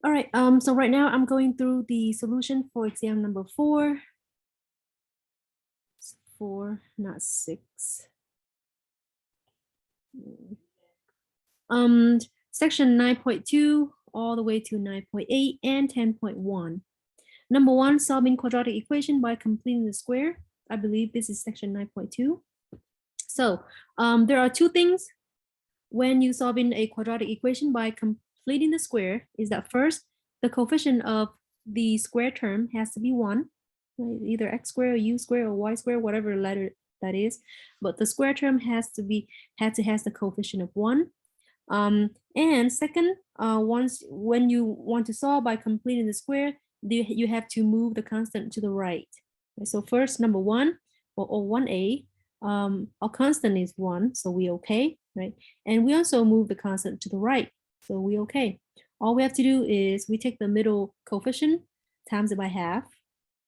All right, so right now I'm going through the solution for exam number 4. 4, not 6. Section 9.2 all the way to 9.8 and 10.1. Number 1, solving quadratic equation by completing the square. I believe this is section 9.2. So there are two things when you solving a quadratic equation by completing the square is that first, the coefficient of the square term has to be 1, right? Either x squared or u squared or y squared, whatever letter that is. But the square term has to has the coefficient of 1. And second, when you want to solve by completing the square, you have to move the constant to the right. So first, number 1 or 1a, our constant is 1, so we okay, right? And we also move the constant to the right, so we okay. All we have to do is we take the middle coefficient, times it by half,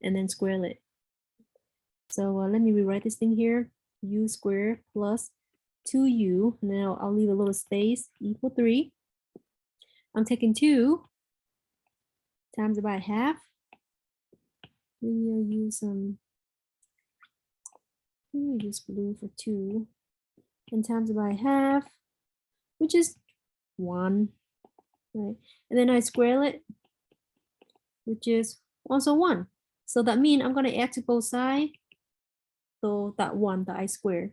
and then square it. So let me rewrite this thing here. U squared plus 2u. Now I'll leave a little space, equal 3. I'm taking 2 times it by half. Maybe I'll use blue for 2. And times it by half, which is 1. Right? And then I square it, which is also 1. So that means I'm going to add to both sides. So that 1 that I squared.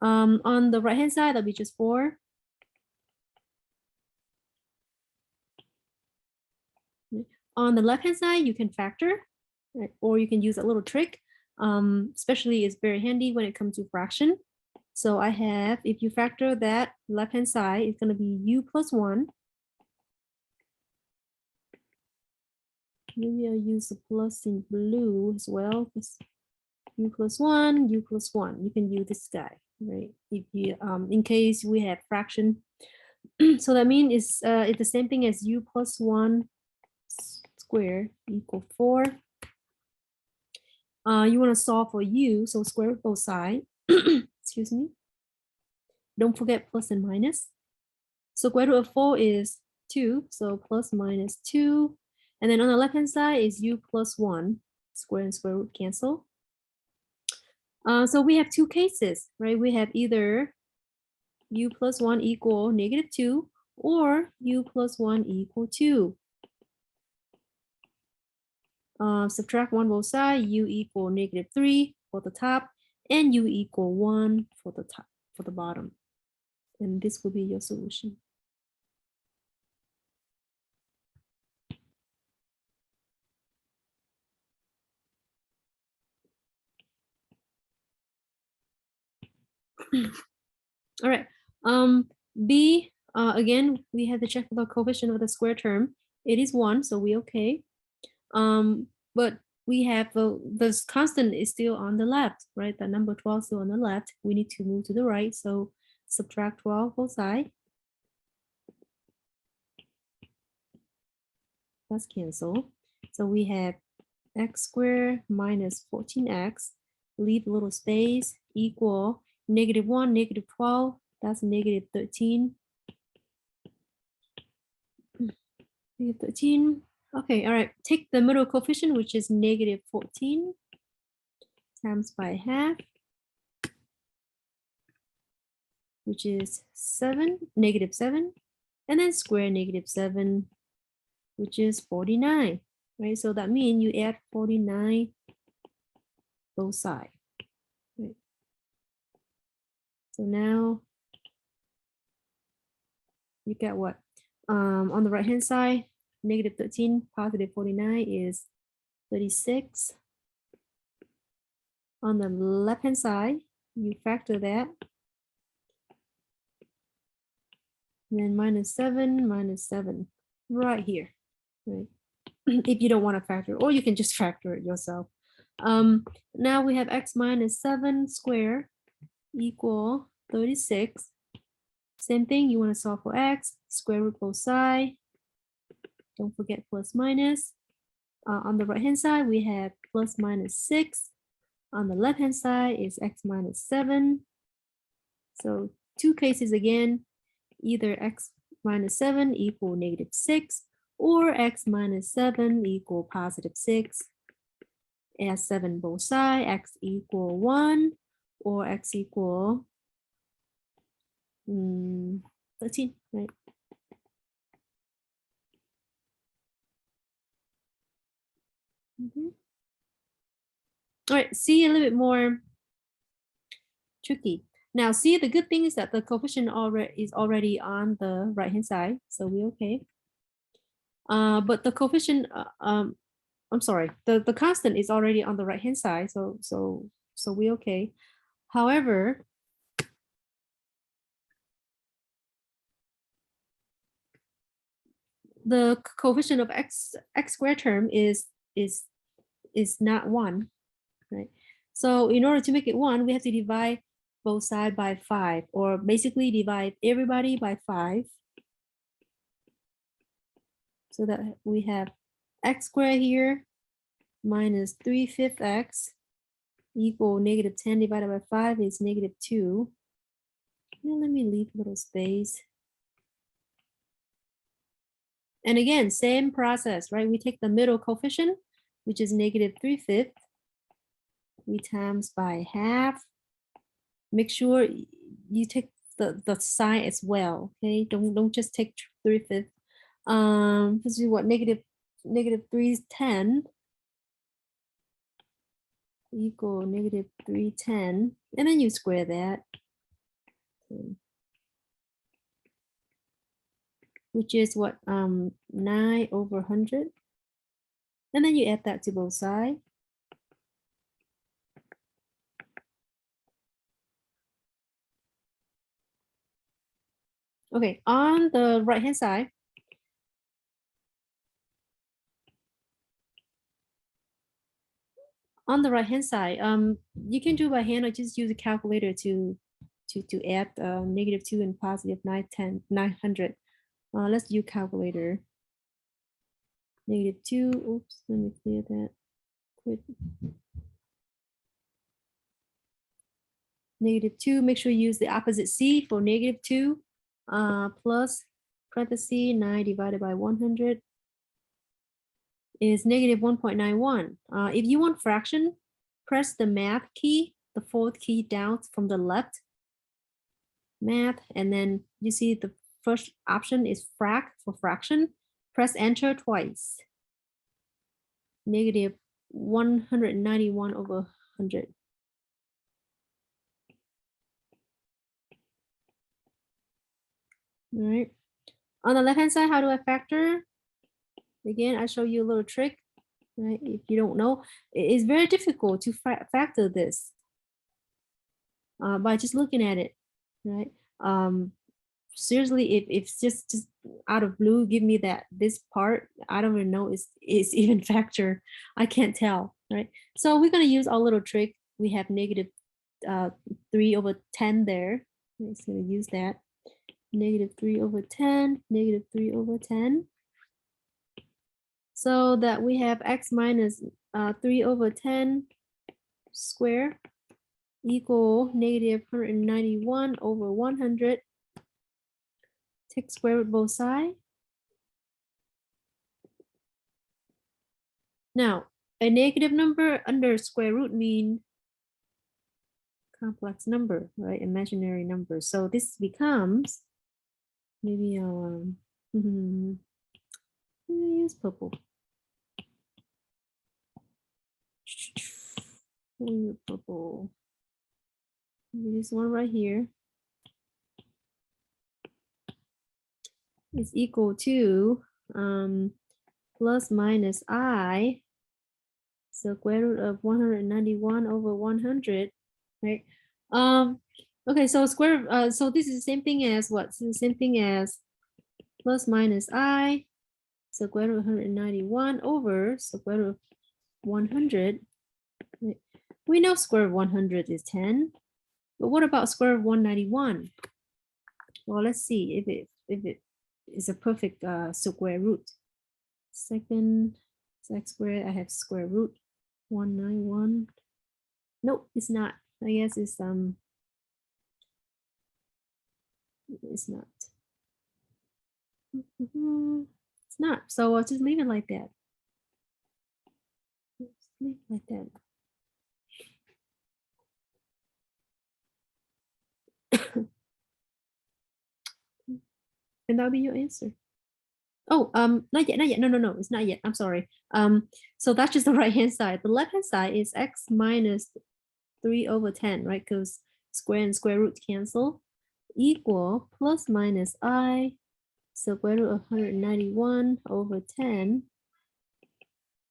On the right hand side, that'll be just 4. On the left hand side, you can factor, right? Or you can use a little trick. Especially it's very handy when it comes to fraction. So I have, if you factor that left hand side, it's going to be u plus 1. Maybe I'll use the plus in blue as well. U plus 1, u plus 1. You can use this guy, right? If you in case we have fraction. So that means it's the same thing as u plus 1 square equal 4. You want to solve for u, so square root both sides. Excuse me. Don't forget plus and minus. So square root of 4 is 2, so plus minus 2. And then on the left hand side is u plus 1. Square and square root cancel. So we have two cases, right? We have either u plus 1 equal negative 2 or u plus 1 equal 2. Subtract 1 both sides, u equal negative 3 for the top, and u equal 1 for the top, for the bottom. And this will be your solution. All right. B, again, we have to check the coefficient of the square term. It is 1, so we okay. But we have this constant is still on the left, right? The number 12 is still on the left. We need to move to the right. So subtract 12 both sides. Let's cancel. So we have x squared minus 14x, leave a little space, equal negative 1, negative 12, that's negative 13. Negative 13. Okay, all right. Take the middle coefficient, which is negative 14, times by half, which is 7, negative 7, and then square negative 7, which is 49, right? So that means you add 49 both sides, right? So now you get what? On the right hand side, negative 13, positive 49 is 36. On the left hand side, you factor that. And then minus 7, right here, right? If you don't want to factor, or you can just factor it yourself. Now we have x minus 7 squared equal 36. Same thing, you want to solve for x, square root both sides. Don't forget plus minus. On the right hand side, we have plus minus 6. On the left hand side is x minus 7. So two cases again, either x minus 7 equal negative 6, or x minus 7 equal positive 6. Add 7 both sides, x equal 1, or x equal 13, right? All right, see a little bit more tricky. Now, see, the good thing is that the coefficient is already on the right-hand side, so we're okay. But the coefficient, I'm sorry, the constant is already on the right-hand side, so we're okay. However, the coefficient of x squared term is not 1, right? So in order to make it 1, we have to divide both sides by 5, or basically divide everybody by 5, so that we have x squared here minus 3/5 x equal negative 10 divided by 5 is negative 2. Now let me leave a little space. And again, same process, right? We take the middle coefficient, which is negative 3/5. We times by half. Make sure you take the sign as well, okay? Don't just take 3/5. This is what negative 3 is 10 equal negative 310, and then you square that, which is what 9/100, and then you add that to both sides. Okay, on the right hand side, you can do by hand or just use a calculator to add negative 2 and positive 900. Let's use calculator. Negative 2, oops, let me clear that quick. Negative 2, make sure you use the opposite C for negative 2, plus parenthesis 9 divided by 100 is negative 1.91. If you want fraction, press the math key, the fourth key down from the left, math, and then you see the first option is frac for fraction. Press enter twice. Negative 191/100. All right. On the left hand side, how do I factor? Again, I show you a little trick, right? If you don't know, it's very difficult to factor this by just looking at it, right? Seriously, if it's just out of blue, give me this part, I don't even know it's even factor. I can't tell, right? So we're gonna use our little trick. We have negative 3/10 there. I'm just gonna use that. Negative 3/10, negative 3/10. So that we have x minus 3/10 square equal negative 191/100. Take square root both sides. Now, a negative number under square root mean complex number, right? Imaginary number. So this becomes, maybe use purple. Purple. This one right here is equal to plus minus I square root of 191/100, right? Okay, so so this is the same thing as what? So the same thing as plus minus I square root of 191 over square root of 100. Right? We know square root of 100 is 10, but what about square root of 191? Well, let's see if it is a perfect square root. Second x squared, I have square root 191. Nope, it's not. I guess it's not. It's not. So I'll just leave it like that. Just leave it like that. And that'll be your answer. Oh, not yet, not yet. No, it's not yet. I'm sorry. So that's just the right hand side. The left hand side is x minus 3/10, right? Because square and square root cancel, equal plus minus I square root of 191/10.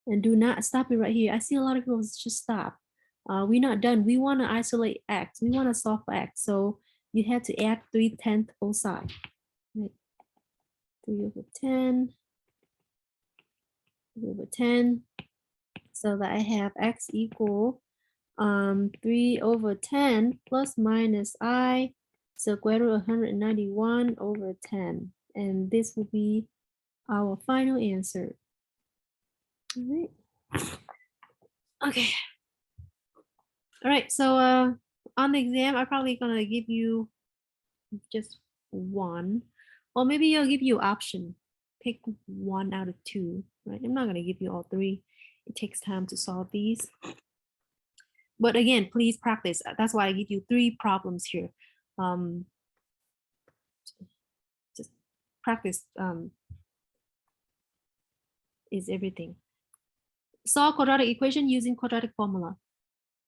And do not stop it right here. I see a lot of people just stop. We're not done. We want to isolate x. We want to solve for x. So you have to add 3/10 both sides. Right? 3/10. 3/10. So that I have x equal 3/10 plus minus I square root of 191/10. And this will be our final answer. All right. Okay. All right. So on the exam, I'm probably gonna give you just one, or maybe I'll give you option. Pick one out of two. Right. I'm not gonna give you all three. It takes time to solve these. But again, please practice. That's why I give you three problems here. Just practice is everything. Solve quadratic equation using quadratic formula.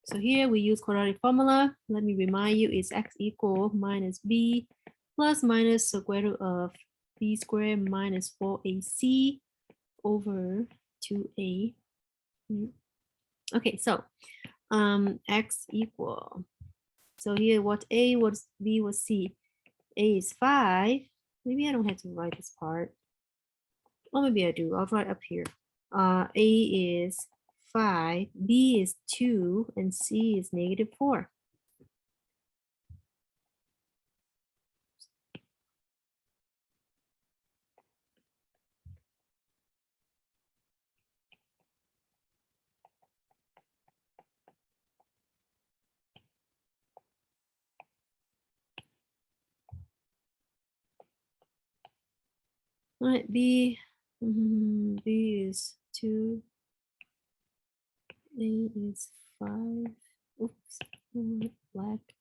So here we use quadratic formula. Let me remind you, it's x equal minus b plus minus square root of b squared minus 4ac over 2a. Okay, so x equal. So here what a was b was c. A is 5. Maybe I don't have to write this part. Or maybe I do. I'll write up here. A is 5, B is 2, and C is -4. All right, B is 2, A is 5. Oops, black.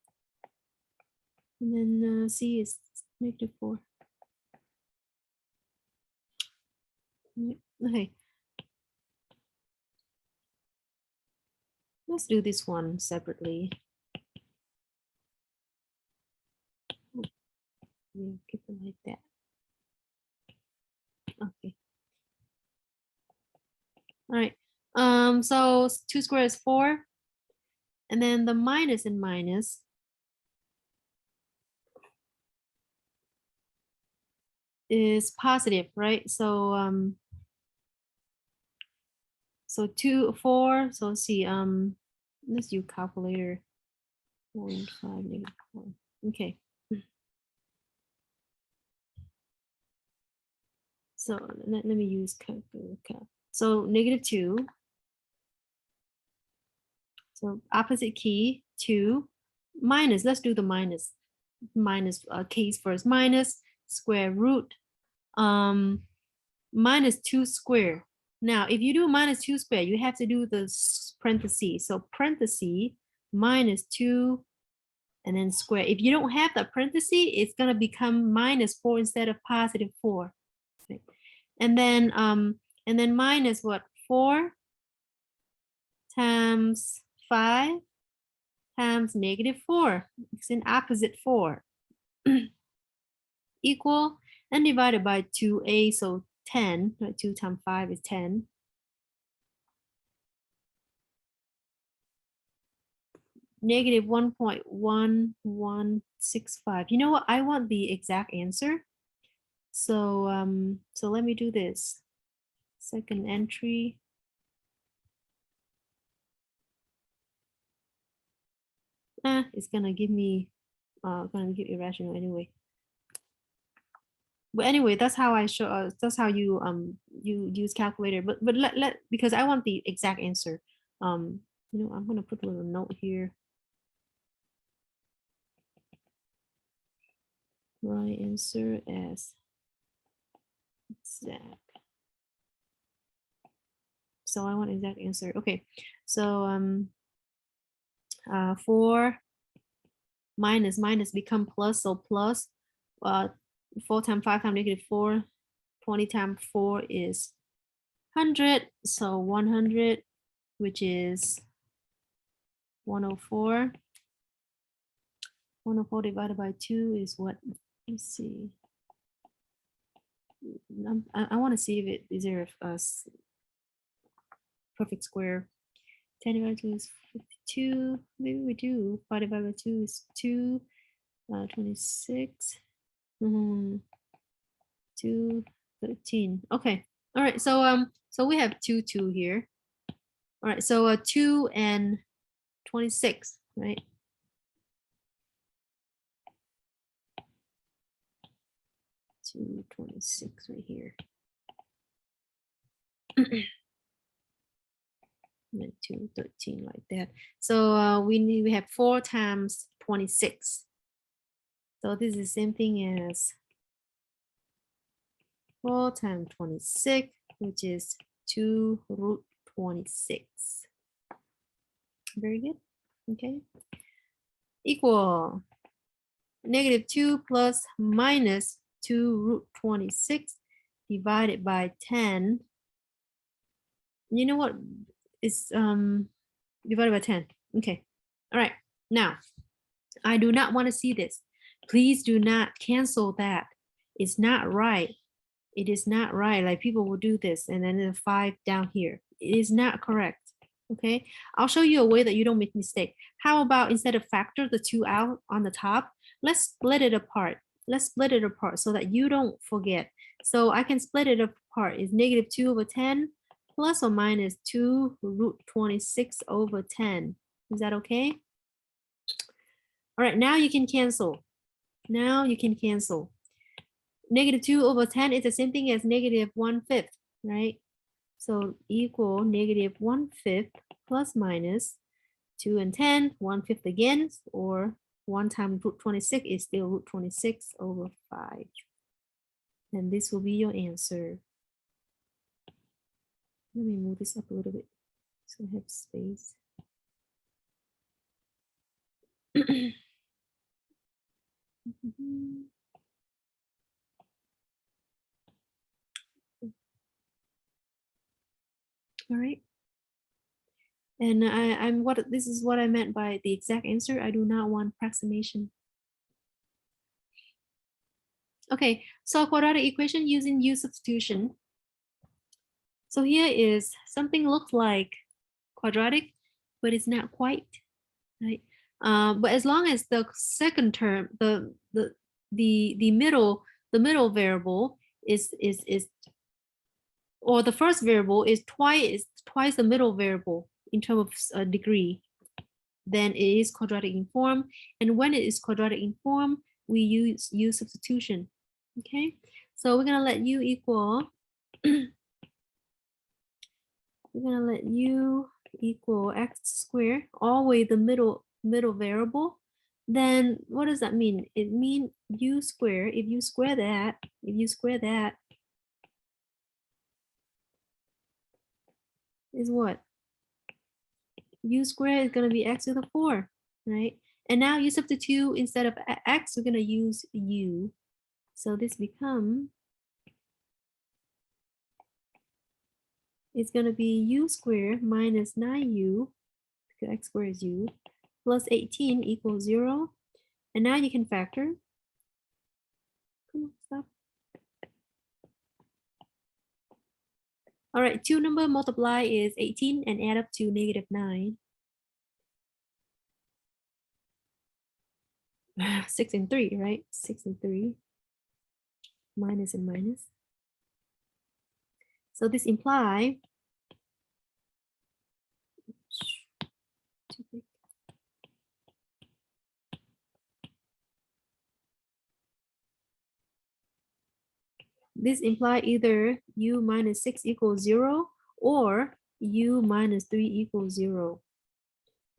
And then C is -4. Okay. Let's do this one separately. Yeah, keep it like that. Okay. All right. So 2 squared is 4. And then the minus and minus is positive, right? So so 2, 4. So let's see. Let's do calculator. 1.5 -4. Okay. So let me use calculator. So -2. So opposite key 2 minus. Let's do the minus. Minus case first. Minus square root minus 2 square. Now, if you do minus 2 square, you have to do the parentheses. So parenthesis minus 2 and then square. If you don't have the parenthesis, it's going to become -4 instead of +4. Okay. And then minus what? 4 times 5 times -4. It's in opposite 4. Equal and divided by 2a, so 10. Right? 2 times 5 is 10. -1.1165. You know what? I want the exact answer. So so let me do this. Second entry. It's gonna give me irrational anyway. But anyway, that's how I show. That's how you you use calculator. But let because I want the exact answer. You know, I'm gonna put a little note here. Right answer as exact. So I want exact answer. Okay, so 4 minus become plus, so plus 4 times 5 times -4, 20 times 4 is 100, so 100, which is 104. 104 divided by 2 is what? Let's see. I want to see if it is there a perfect square. 10 divided by 2 is 52. Maybe we do. 5 divided by 2 is 2. 26. 2, 13. Okay. All right. So we have 2, 2 here. All right. So 2 and 26, right? 226 right here. And 213 like that. So we have 4 times 26. So this is the same thing as 4 times 26, which is 2 root 26. Very good. Okay. Equal -2 plus minus 2 root 26 divided by 10. You know what? It's divided by 10. Okay. All right. Now, I do not want to see this. Please do not cancel that. It's not right. It is not right. Like people will do this and then the 5 down here. It is not correct. Okay. I'll show you a way that you don't make mistake. How about instead of factor the 2 out on the top, let's split it apart. Let's split it apart so that you don't forget. So I can split it apart. It's -2 over 10 plus or minus 2 root 26 over 10. Is that okay? All right, now you can cancel. Now you can cancel. -2 over 10 is the same thing as -1/5, right? So equal -1/5 plus minus 2 and 10, 1/5 again, or 1 times root 26 is still root 26 over 5. And this will be your answer. Let me move this up a little bit so I have space. All right. And this is what I meant by the exact answer. I do not want approximation. Okay, so quadratic equation using U substitution. So here is something looks like quadratic, but it's not quite, right? But as long as the second term, the middle variable is or the first variable is twice the middle variable in terms of degree, then it is quadratic in form. And when it is quadratic in form, we use U substitution. Okay, so we're gonna let U equal. We're gonna let U equal x squared, always the middle variable. Then what does that mean? It means U squared. If you square that, is what? U squared is gonna be x to the 4, right? And now you substitute instead of x, we're gonna use U. So this becomes, it's gonna be U squared minus 9U, because x squared is U, plus 18 equals 0. And now you can factor. Come on, stop. All right, 2 number multiply is 18 and add up to -9. 6 and 3, right? 6 and 3. Minus and minus. So this implies either U minus 6 equals 0 or U minus 3 equals 0.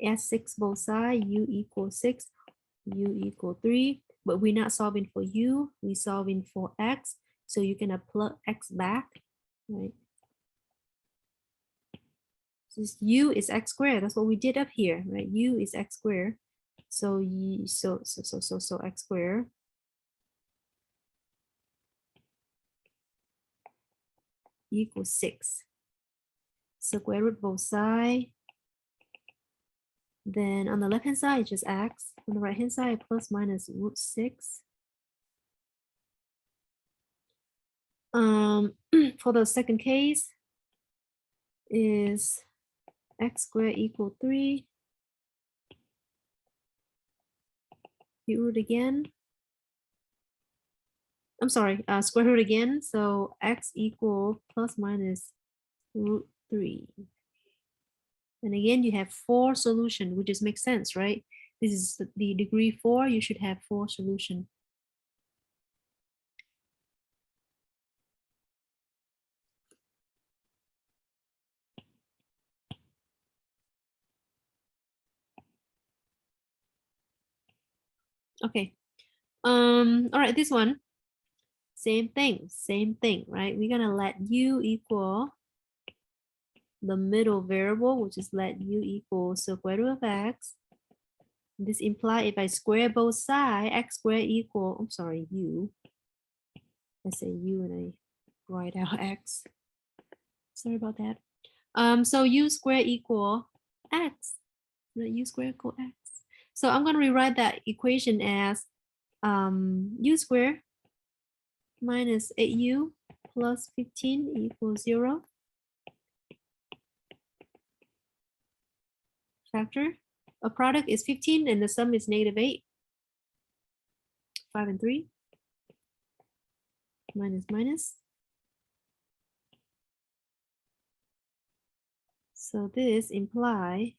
Add 6 both sides, U equals 6, U equals 3. But we're not solving for U, we're solving for X. So you can plug x back, right? This u is x squared. That's what we did up here, right? U is x squared. So x squared equals 6. Square root both sides. Then on the left hand side, just x. On the right hand side, plus minus root 6. For the second case is x squared equal 3. You root again. I'm sorry, square root again. So x equal plus minus root 3. And again, you have 4 solution, which just makes sense, right? This is the degree 4. You should have 4 solution. Okay. All right, this one, same thing, right? We're gonna let u equal the middle variable, which is let u equal square root of x. This implies if I square both sides, x squared equal, I'm sorry, u. I say u and I write out x. Sorry about that. So u squared equal x. U squared equal x. So I'm gonna rewrite that equation as u squared minus 8u plus 15 equals 0. Factor. A product is 15 and the sum is negative 8. 5 and 3. Minus minus. So this implies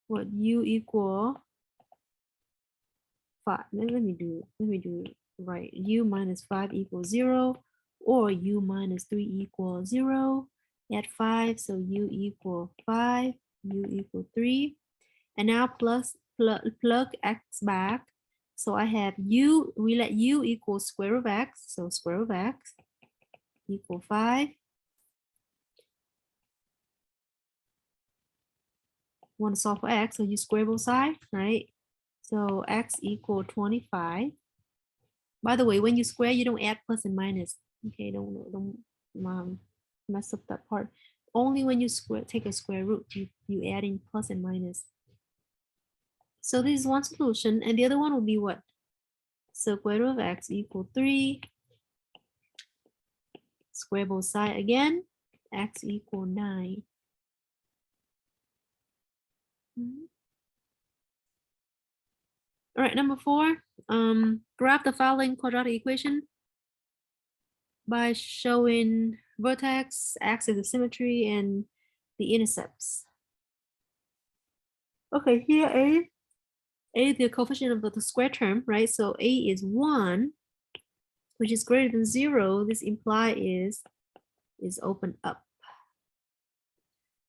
what u equal 5. Let me do right. U minus 5 equals 0, or u minus 3 equals 0. Add 5, so u equal 5, u equal 3. And now plug x back. So I have u, we let u equal square root of x. So square root of x equal 5. Want to solve for x, so you square both sides, right? So x equal 25. By the way, when you square, you don't add plus and minus. Okay, don't mess up that part. Only when you take a square root, you add in plus and minus. So this is one solution, and the other one will be what? Square root of x equal 3. Square both sides again. X equal 9. All right, number 4. Graph the following quadratic equation by showing vertex, axis of symmetry, and the intercepts. Okay, here a the coefficient of the square term, right? So a is 1, which is greater than 0. This imply is open up.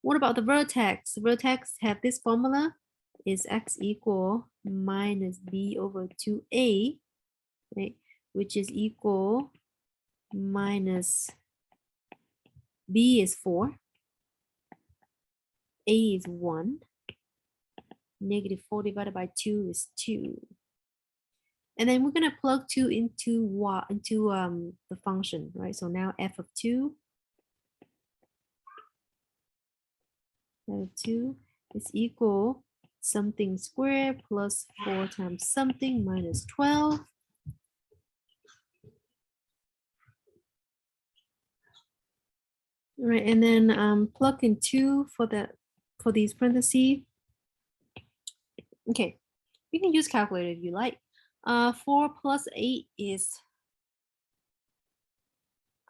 What about the vertex? Vertex have this formula is x equal minus b over 2a, right? Which is equal minus b is 4, a is 1, negative 4 divided by 2 is 2. And then we're going to plug 2 into the function, right? So now f of 2 is equal something squared plus 4 times something minus 12. All right, and then plug in 2 for these parentheses. Okay, you can use calculator if you like. 4 plus 8 is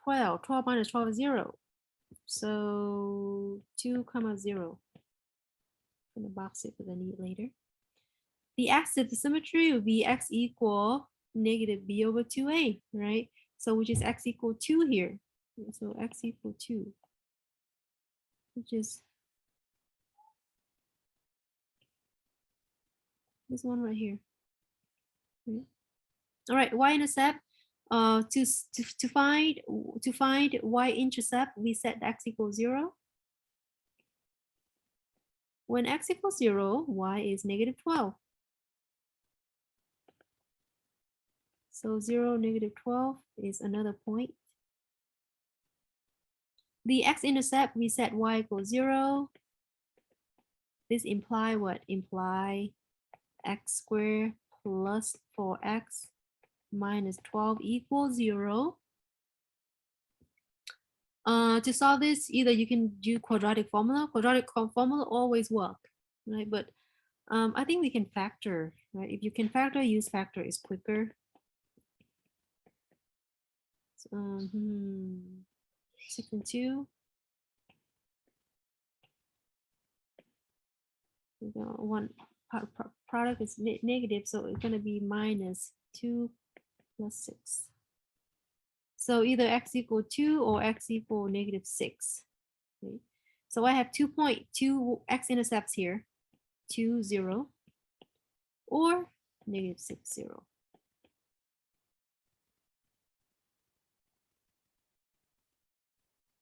12. 12 minus 12 is 0. So 2 comma 0. I'm gonna box it because I need it later. The axis of symmetry would be x equal negative b over 2a, right? So which is x equal 2 here. So x equal 2, which is This one right here. Okay. All right, y-intercept. To find y-intercept, we set x equals 0. When x equals 0, y is negative 12. So 0, negative 12 is another point. The x-intercept, we set y equals 0. This imply what? Imply x squared plus 4x minus 12 equals 0. To solve this, either you can do quadratic formula. Quadratic formula always work, right? But I think we can factor, right? If you can factor, use factor is quicker. So, 6 and 2. One product is negative, so it's going to be minus 2 plus 6. So either x equal 2 or x equal negative 6. Okay. So I have 2.2 x-intercepts here, 2, 0, or negative 6, 0.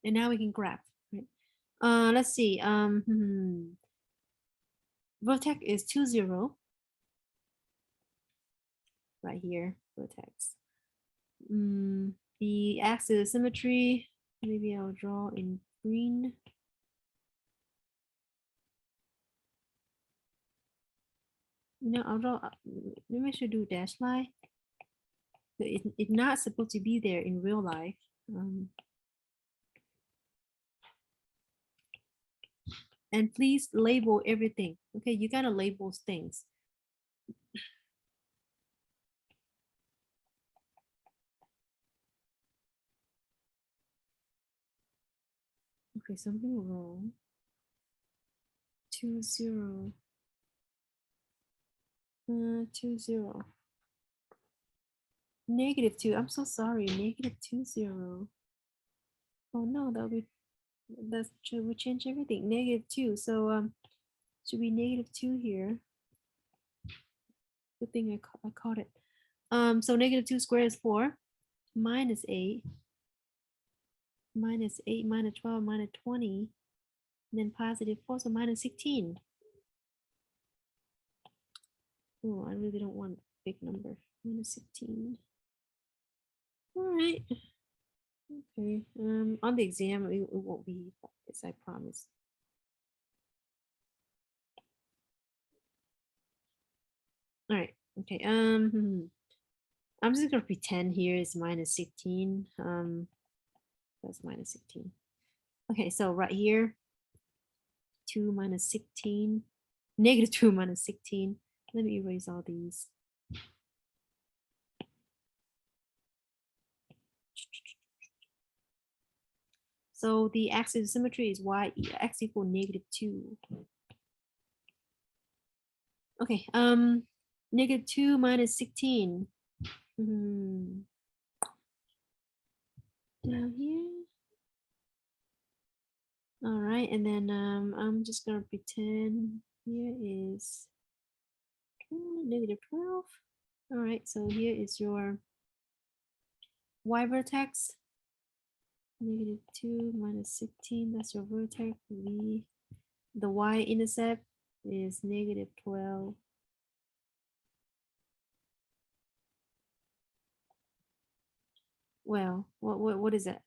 And now we can graph. Right? Let's see. Vertex is 2, 0. Right here, vertex. The axis symmetry, maybe I'll draw in green. No, I'll draw, maybe I should do dash line. It's not supposed to be there in real life. And please label everything. Okay, you gotta label things. Okay, something wrong. 2, 0. 2, 0. Negative 2. I'm so sorry. Negative 2, 0. Oh no, that should we change everything? Negative 2. So should be negative 2 here. Good thing I caught it. So negative 2 squared is 4. Minus 8. Minus 8, minus 12, minus 20. And then positive 4, so minus 16. Oh, I really don't want a big number. Minus 16. All right. Okay. On the exam, it won't be this, I promise. All right. Okay. I'm just gonna pretend here is minus 16. That's minus 16. Okay, so right here, 2 minus 16, negative 2 minus 16. Let me erase all these. So the axis of symmetry is x equal negative 2. Okay, negative 2 minus 16. Down here. All right, and then I'm just gonna pretend here is negative 12. All right, so here is your y vertex. Negative 2 minus 16, that's your vertex. The y-intercept is negative 12. Well, what is that?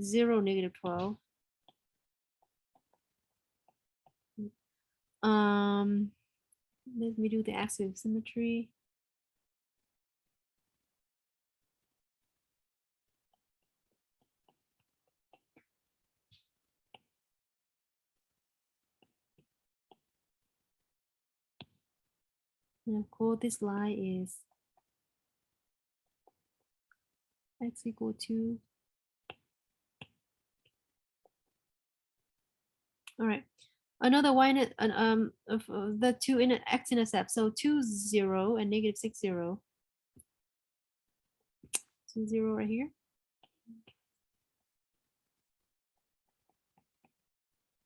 0, negative 12. Let me do the axis of symmetry. And of course, this line is x equal to. All right, another y of the two in x-intercept. So 2, 0 and negative 6, 0. 2, 0 right here.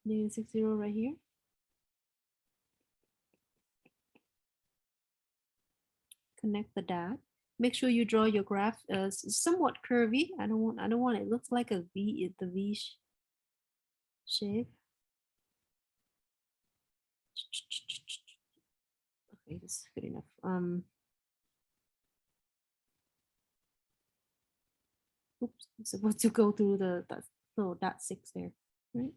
Negative 6, 0 right here. connect the dot. Make sure you draw your graph somewhat curvy. I don't want it looks like a V, the V shape. Okay, this is good enough. Oops, I'm supposed to go through the little dot 6 there, right?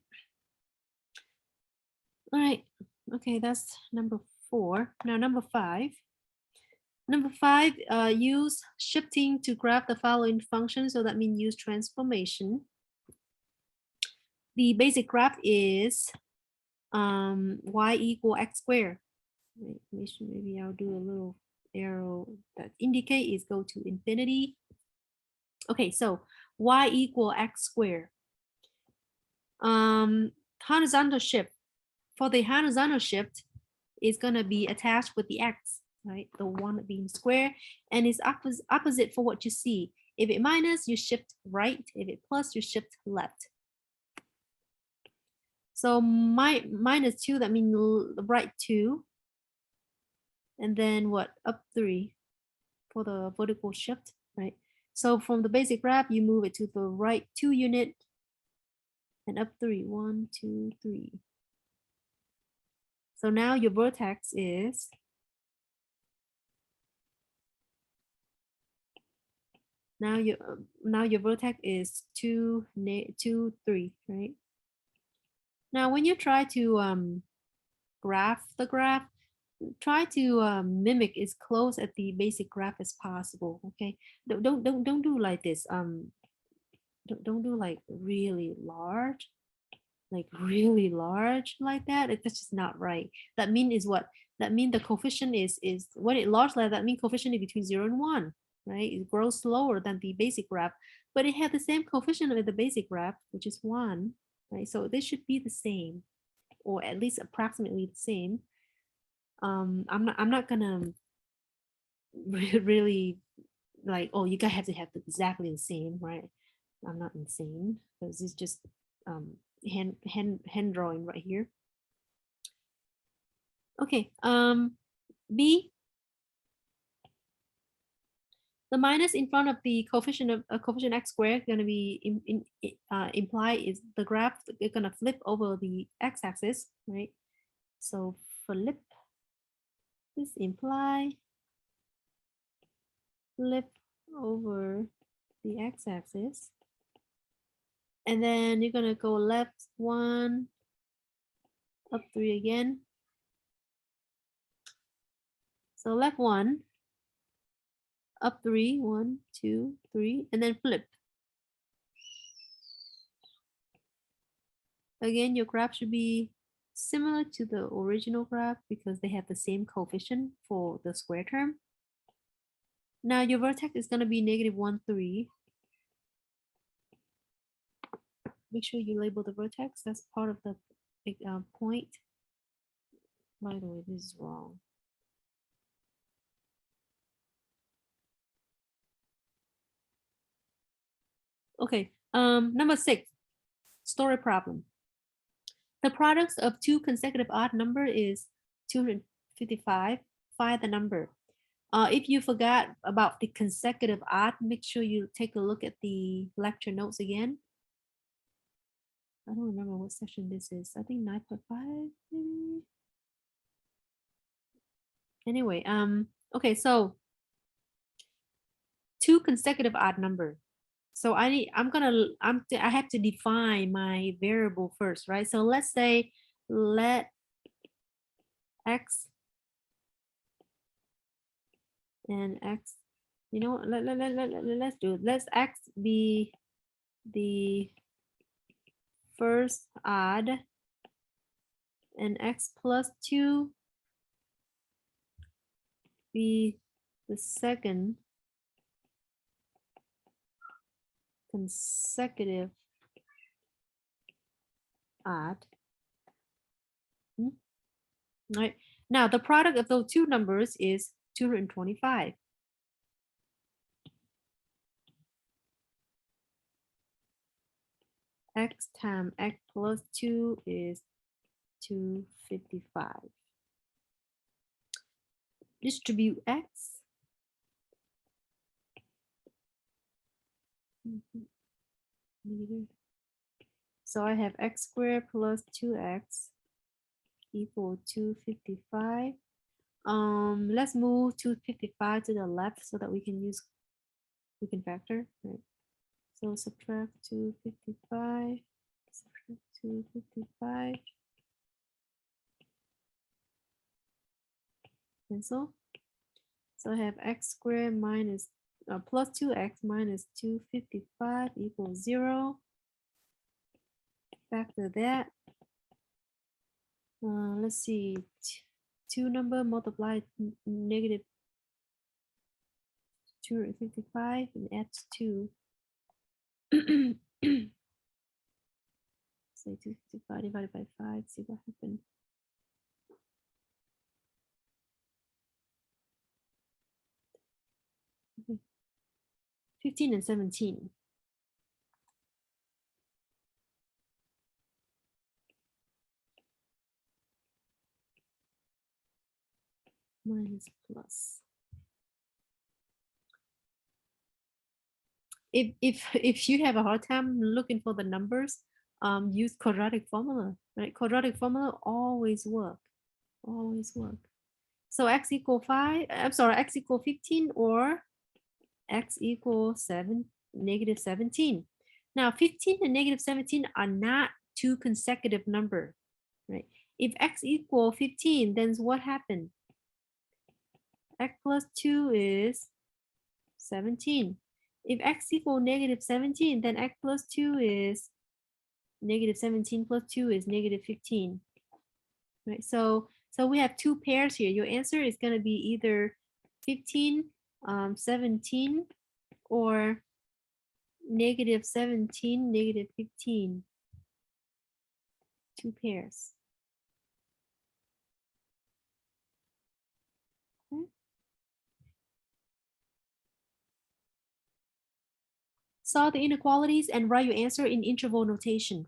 All right, okay, that's number 4. Now number 5. Number 5, use shifting to graph the following function. So that means use transformation. The basic graph is y equal x squared. Wait, maybe I'll do a little arrow that indicate is go to infinity. Okay, so y equal x squared. Horizontal shift. For the horizontal shift, is gonna be attached with the x, right? The one being square, and it's opposite for what you see. If it minus, you shift right. If it plus, you shift left. So minus 2, that means right 2. And then what? Up 3 for the vertical shift, right? So from the basic graph, you move it to the right 2 unit and up 3. 1, 2, 3. So now your vertex is now your vertex is 2, 2, 3, right? Now when you try to graph the graph, try to mimic as close at the basic graph as possible. Okay, don't do like this. Don't do like really large, like that. It's just not right. That mean is what? That mean the coefficient is when it large like that mean coefficient is between 0 and 1, right? It grows slower than the basic graph, but it had the same coefficient with the basic graph, which is 1, right? So they should be the same, or at least approximately the same. I'm not gonna really like, oh, you guys have to have exactly the same, right? I'm not insane, because it's just hand drawing right here. Okay, B, the minus in front of the coefficient of coefficient x squared going to be imply is the graph is going to flip over the x-axis, right? So flip, this imply flip over the x-axis, and then you're going to go left 1, up 3 again. So left 1, up 3, 1, 2, 3, and then flip. Again, your graph should be similar to the original graph because they have the same coefficient for the square term. Now your vertex is going to be -1, 3. Make sure you label the vertex. That's part of the point. By the way, this is wrong. Okay, number 6, story problem. The product of 2 consecutive odd number is 255. Find the number. If you forgot about the consecutive odd, make sure you take a look at the lecture notes again. I don't remember what section this is. I think 9.5 maybe. Anyway, okay, so 2 consecutive odd number. So I have to define my variable first, right? So let's say let x and x, you know, let's do it. Let's x be the first odd and x plus 2 be the second consecutive odd. Right. Now the product of those 2 numbers is 225. X times x plus 2 is 255. Distribute x Negative. So I have x squared plus 2x equal 255. Let's move 255 to the left so that we can factor, right? So subtract 255, subtract 255, cancel. So I have x squared minus plus 2x minus 255 equals 0. Factor that. Let's see, two number multiplied negative 255 and add 2. Say 255 divided by 5, see what happened. Okay. 15 and 17. Minus plus. If you have a hard time looking for the numbers, use quadratic formula, right? Quadratic formula always work. So x equal 5, I'm sorry, x equal 15 or x equals negative 17. Now 15 and negative 17 are not two consecutive number, right? If x equal 15, then what happened? X plus 2 is 17. If x equal negative 17, then x plus 2 is negative 17 plus 2 is negative 15. Right, so we have two pairs here. Your answer is going to be either 15, 17, or negative 17, negative 15. Two pairs. Okay. Solve the inequalities and write your answer in interval notation.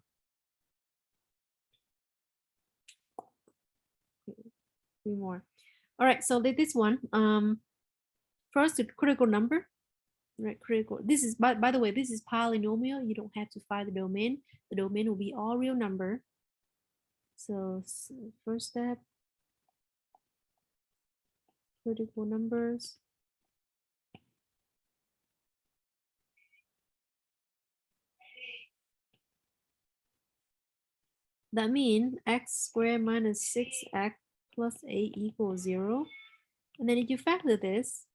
Three more. All right, so this one. First, the critical number. Right, critical. This is by the way, this is polynomial. You don't have to find the domain. The domain will be all real number. So first step, critical numbers. That means x squared minus 6x plus 8 equals 0. And then if you factor this,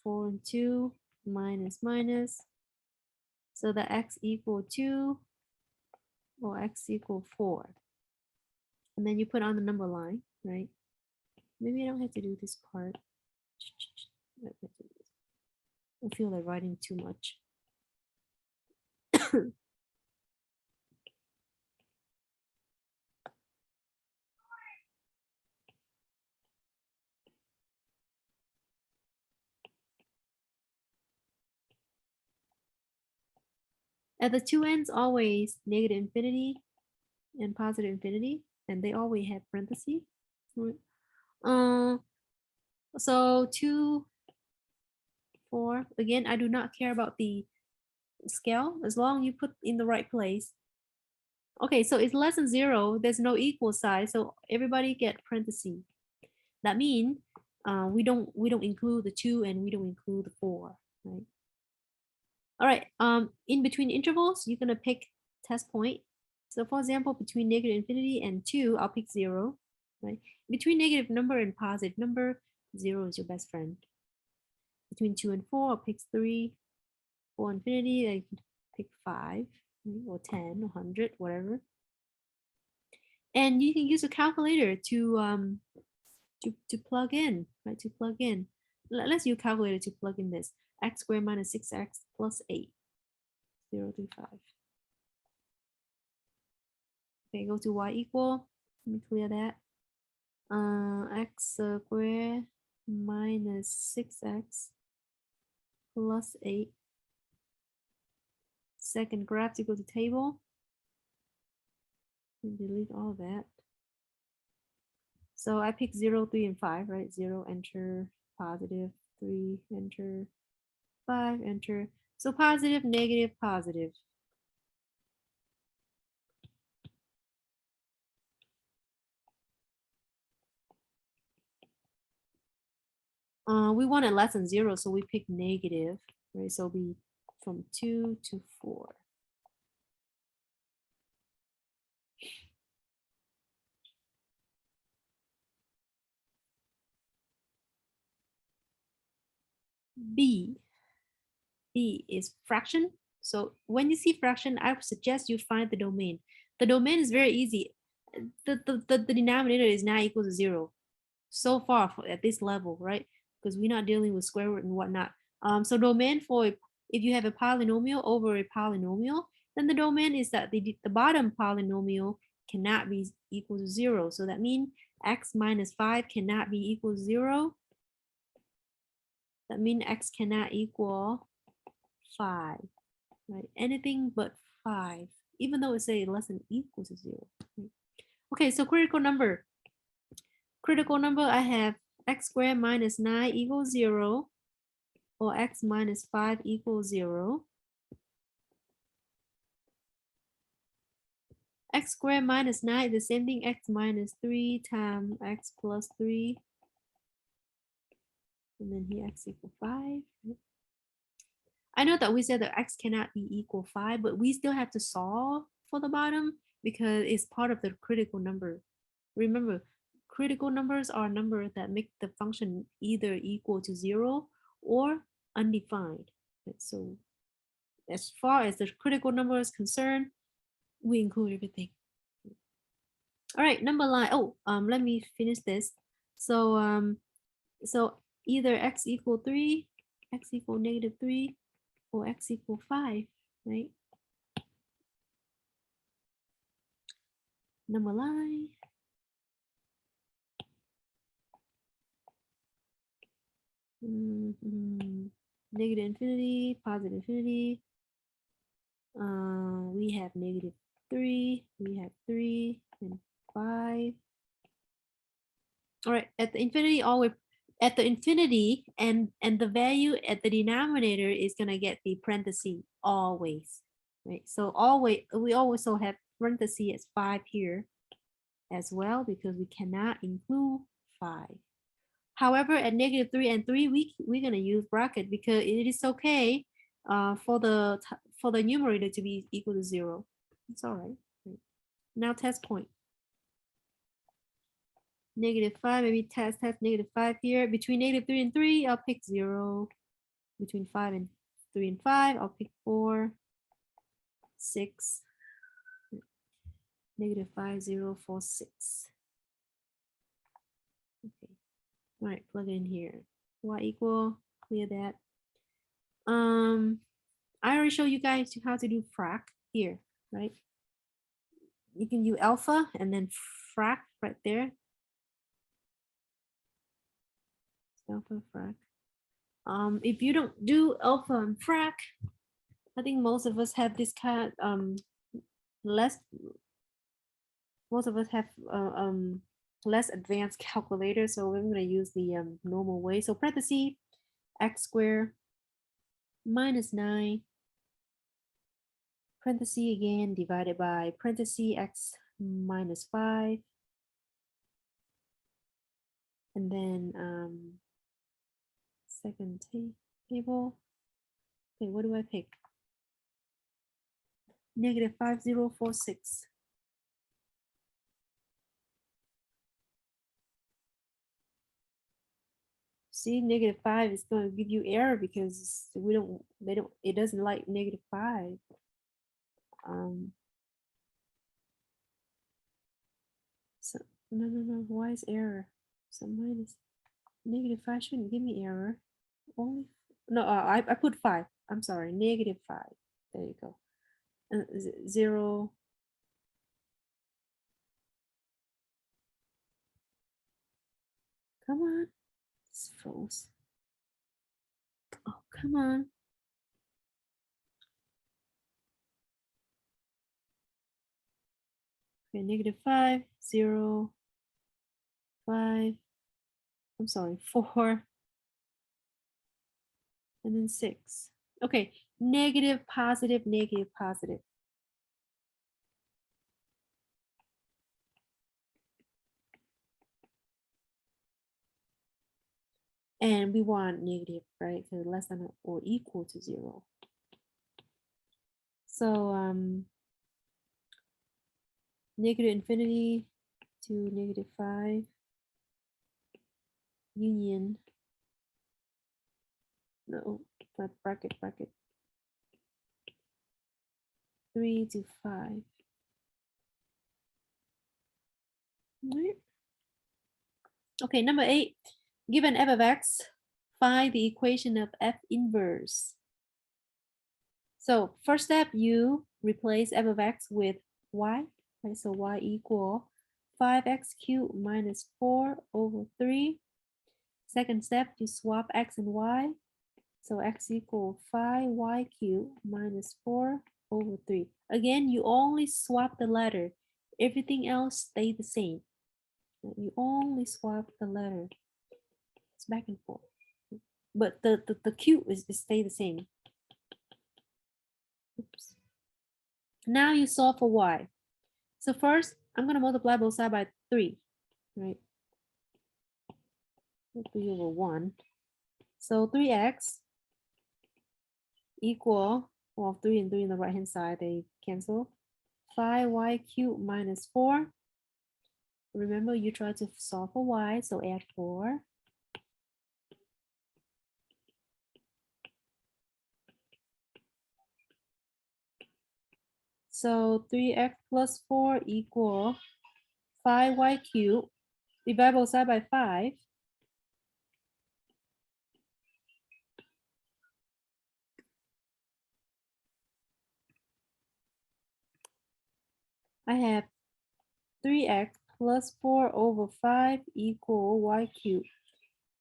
4 and 2 minus minus, so that x equal 2 or x equal 4. And then you put on the number line, right? Maybe I don't have to do this part. I feel like writing too much. At the two ends, always negative infinity and positive infinity, and they always have parentheses. So 2, 4. Again, I do not care about the scale as long as you put in the right place. Okay, so it's less than 0. There's no equal sign, so everybody get parentheses. That means we don't include the 2 and we don't include the 4, right? All right, in between intervals, you're gonna pick test point. So for example, between negative infinity and 2, I'll pick 0, right? Between negative number and positive number, 0 is your best friend. Between 2 and 4, I'll pick 3. For infinity, I can pick 5, or 10, or 100, whatever. And you can use a calculator to plug in, right? To plug in. Let's use calculator to plug in this. X squared minus 6x plus 8. 0 to 5. Okay, go to y equal. Let me clear that. X squared minus 6x plus 8. Second graph to go to table. And delete all that. So I pick 0, 3, and 5, right? 0, enter, positive, 3, enter, 5, enter. So positive, negative, positive. We wanted less than 0, so we pick negative, right? So we from 2 to 4. B is fraction. So when you see fraction, I would suggest you find the domain. The domain is very easy. The denominator is not equal to 0 so far at this level, right? Because we're not dealing with square root and whatnot. So domain for if you have a polynomial over a polynomial, then the domain is that the bottom polynomial cannot be equal to 0. So that means x minus 5 cannot be equal to 0. That means x cannot equal 5, right? Anything but 5, even though it say less than equal to 0. Right? Okay, so critical number. Critical number, I have x squared minus 9 equals 0, or x minus 5 equals 0. X squared minus 9 is the same thing, x minus 3 times x plus 3. And then here x equal 5. I know that we said that x cannot be equal 5, but we still have to solve for the bottom because it's part of the critical number. Remember, critical numbers are numbers that make the function either equal to 0 or undefined. So as far as the critical number is concerned, we include everything. All right, number line. Oh, let me finish this. So so either x equal 3, x equal negative 3, or x equal 5, right? Number line. Negative infinity, positive infinity. We have negative 3, we have 3 and 5. All right, at the infinity, always at the infinity, and the value at the denominator is gonna get the parenthesis always, right? So always, we also have parenthesis as 5 here as well because we cannot include 5. However, at negative 3 and 3, we're gonna use bracket because it is okay for the numerator to be equal to 0. It's all right. Now test point. Negative 5, maybe test negative 5 here. Between negative 3 and 3, I'll pick 0. Between 5 and 3 and 5, I'll pick 4, 6. Negative 5, 0, 4, 6. Okay. All right, plug it in here. Y equal, clear that. I already showed you guys how to do frac here, right? You can use alpha and then frac right there. Alpha frac. If you don't do alpha and frac, I think most of us have this kind less. Most of us have less advanced calculator, so we're going to use the normal way. So parentheses x squared minus 9 parentheses again divided by parentheses x minus 5, and then second table. Okay, what do I pick? Negative 5046. See, negative 5 is going to give you error because it doesn't like negative 5. So no, why is error? So minus negative 5 shouldn't give me error. Only no, I put 5. I'm sorry, negative 5. There you go. 0. Come on, it's froze. Oh, come on. Okay, negative 5, 0, 5. I'm sorry, 4, and then 6. Okay, Negative, positive, negative, positive. And we want negative, right? So less than or equal to 0. So negative infinity to negative 5 union, no, but bracket 3 to 5. Right. Okay, number 8, given f of x, find the equation of f inverse. So first step, you replace f of x with y, right? So y equal 5x cubed minus 4 over 3. Second step, you swap x and y. So x equal 5y cubed minus 4 over 3. Again, you only swap the letter. Everything else stay the same. You only swap the letter. It's back and forth. But the cube is stay the same. Oops. Now you solve for y. So first, I'm going to multiply both sides by 3, right? 3 over 1. So 3x equal, well, 3 and 3 on the right-hand side, they cancel. 5y cubed minus 4. Remember, you try to solve for y, so add 4. So 3x plus 4 equal 5y cubed. Divide both sides by 5. I have 3x plus 4 over 5 equal y cubed.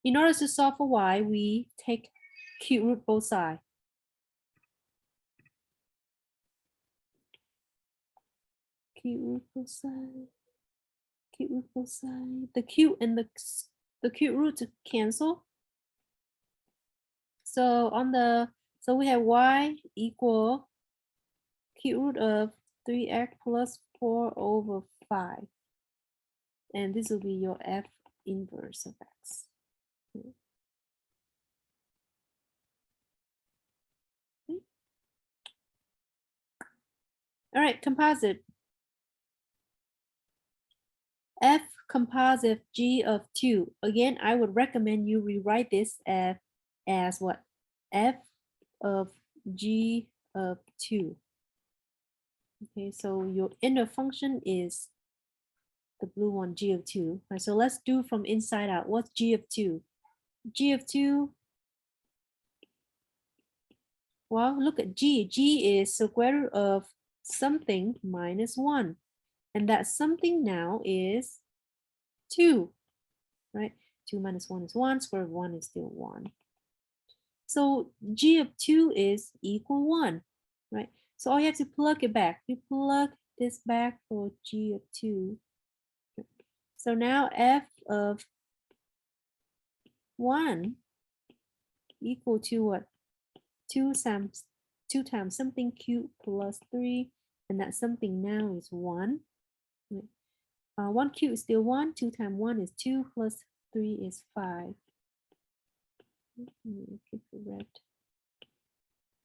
In order to solve for y, we take cube root both sides. Cube root both sides. Cube root both sides. The cube and the cube root to cancel. So so we have y equal cube root of 3x plus 4 over 5. And this will be your f inverse of x. Okay. All right, composite. F composite G of 2. Again, I would recommend you rewrite this as what? F of G of 2. Okay, so your inner function is the blue one, G of 2. Right, so let's do from inside out. What's G of 2? G of 2, well, look at G. G is square root of something minus 1. And that something now is 2, right? 2 minus 1 is 1, square root of 1 is still 1. So G of 2 is equal 1, right? So all you have to plug it back. You plug this back for G of 2. So now F of 1 equal to what? 2 times something cubed plus 3, and that something now is 1. 1 cubed is still 1, 2 times 1 is 2, plus 3 is 5. Keep it red.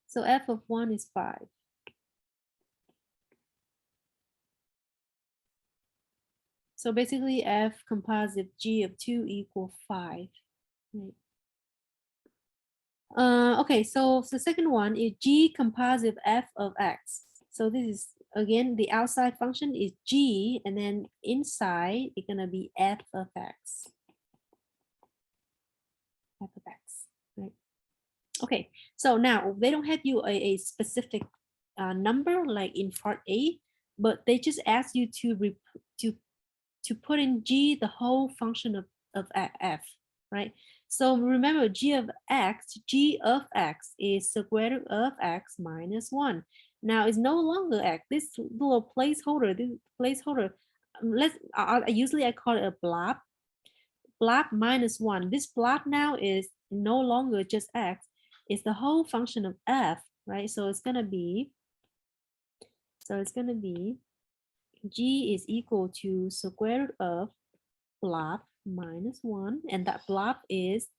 So f of 1 is 5. So basically f composite G of 2 equal 5. Right. Okay, so the second one is G composite f of x. So this is, again, the outside function is G, and then inside it's gonna be f of x. F of x, right? Okay, so now they don't have you a specific number like in part A, but they just ask you to put in G the whole function of f, right? So remember G of x is square root of x minus 1. Now it's no longer x. This little placeholder, usually I call it a blob. Blob minus 1. This blob now is no longer just x. It's the whole function of f right? So it's gonna be g is equal to square root of blob minus 1, and that blob is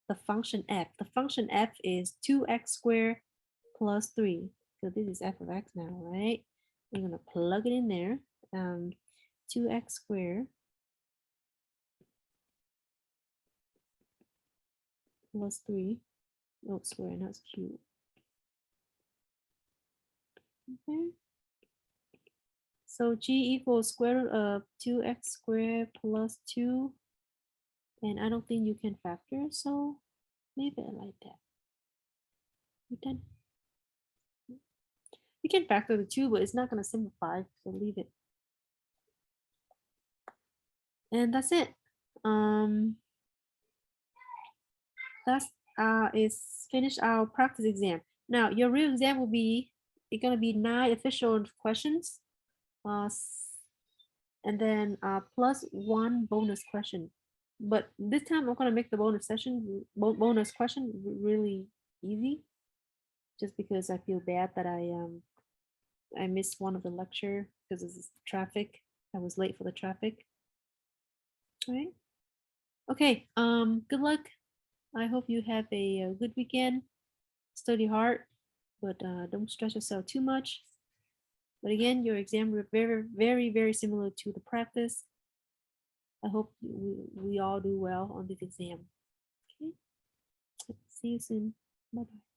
the function f. The function f is 2x squared plus 3. So this is f of x now, right? We're gonna plug it in there. 2x squared plus 3. Oh, square, not cube. Okay. So g equals square root of 2x squared plus 2. And I don't think you can factor, so leave it like that. You can. You can factor the 2, but it's not going to simplify, so leave it. And that's it. That's is finished our practice exam. Now your real exam will be it's gonna be 9 official questions, and then plus 1 bonus question. But this time I'm gonna make the bonus question really easy, just because I feel bad that I missed one of the lecture because of this traffic. I was late for the traffic. All right. Okay. Good luck. I hope you have a good weekend. Study hard, but don't stress yourself too much. But again, your exam were very, very, very similar to the practice. I hope we all do well on this exam. Okay. See you soon. Bye bye.